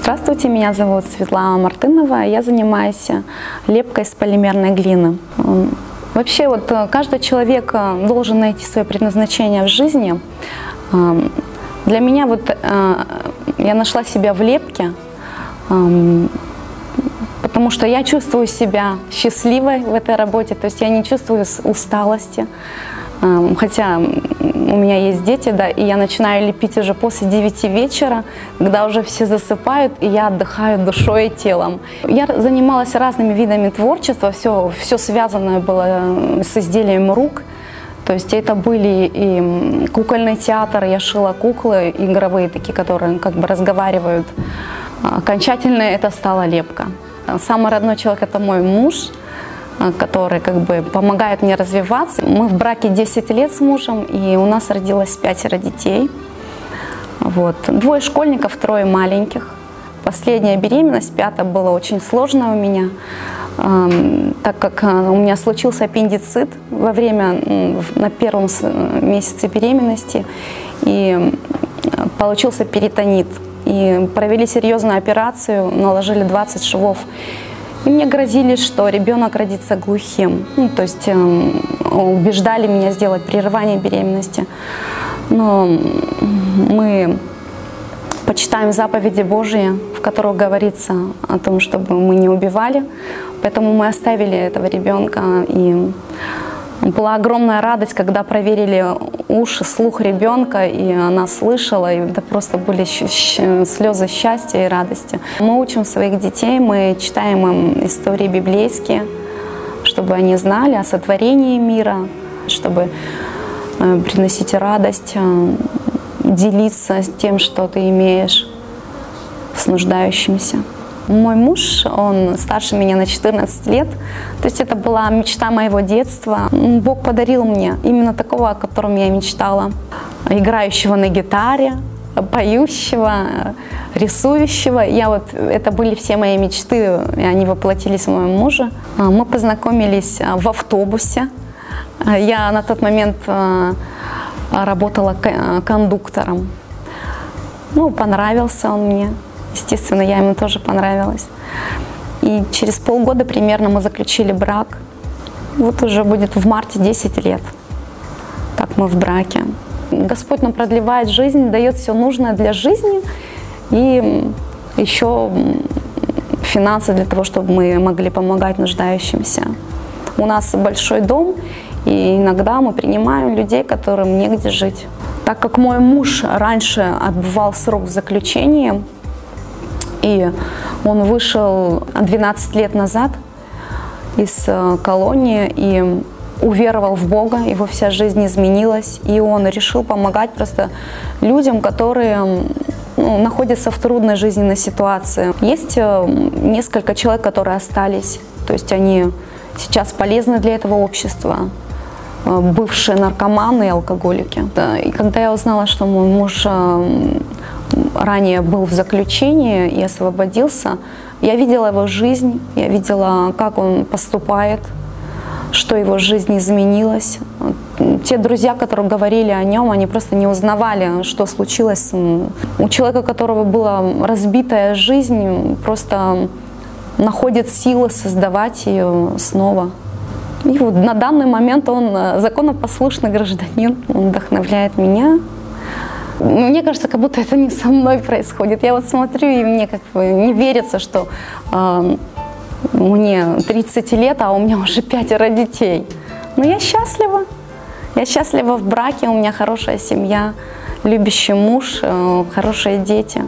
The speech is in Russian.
Здравствуйте, меня зовут Светлана Мартынова, я занимаюсь лепкой из полимерной глины. Вообще, каждый человек должен найти свое предназначение в жизни. Для меня я нашла себя в лепке, потому что я чувствую себя счастливой в этой работе, то есть я не чувствую усталости. Хотя у меня есть дети, да, и я начинаю лепить уже после 9 вечера, когда уже все засыпают, и я отдыхаю душой и телом. Я занималась разными видами творчества, все связанное было с изделием рук. То есть это были и кукольный театр, я шила куклы игровые, такие, которые как бы разговаривают. Окончательно это стала лепка. Самый родной человек – это мой муж, который как бы помогает мне развиваться. Мы в браке 10 лет с мужем, и у нас родилось 5 детей. 2 школьников, 3 маленьких. Последняя беременность, 5-я, была очень сложная у меня, так как у меня случился аппендицит на 1-м месяце беременности, и получился перитонит. И провели серьезную операцию, наложили 20 швов. И мне грозили, что ребенок родится глухим. То есть убеждали меня сделать прерывание беременности. Но мы почитаем заповеди Божьи, в которых говорится о том, чтобы мы не убивали. Поэтому мы оставили этого ребенка. И была огромная радость, когда проверили уши, слух ребенка, и она слышала, и это просто были слезы счастья и радости. Мы учим своих детей, мы читаем им истории библейские, чтобы они знали о сотворении мира, чтобы приносить радость, делиться тем, что ты имеешь, с нуждающимися. Мой муж, он старше меня на 14 лет, то есть это была мечта моего детства. Бог подарил мне именно такого, о котором я мечтала. Играющего на гитаре, поющего, рисующего. Это были все мои мечты, и они воплотились в моем муже. Мы познакомились в автобусе. Я на тот момент работала кондуктором. Понравился он мне. Естественно, я ему тоже понравилась. И через полгода примерно мы заключили брак. Уже будет в марте 10 лет, как мы в браке. Господь нам продлевает жизнь, дает все нужное для жизни и еще финансы для того, чтобы мы могли помогать нуждающимся. У нас большой дом, и иногда мы принимаем людей, которым негде жить. Так как мой муж раньше отбывал срок в заключении, и он вышел 12 лет назад из колонии и уверовал в Бога, его вся жизнь изменилась, и он решил помогать просто людям, которые находятся в трудной жизненной ситуации. Есть несколько человек, которые остались, то есть они сейчас полезны для этого общества, бывшие наркоманы и алкоголики. И когда я узнала, что мой муж ранее был в заключении и освободился, я видела его жизнь, я видела, как он поступает, что его жизнь изменилась. Те друзья, которые говорили о нем, они просто не узнавали, что случилось. У человека, у которого была разбитая жизнь, просто находит силы создавать ее снова. И на данный момент он законопослушный гражданин, он вдохновляет меня. Мне кажется, как будто это не со мной происходит. Я смотрю, и мне как бы не верится, что мне 30 лет, а у меня уже 5 детей. Но я счастлива. Я счастлива в браке, у меня хорошая семья, любящий муж, хорошие дети.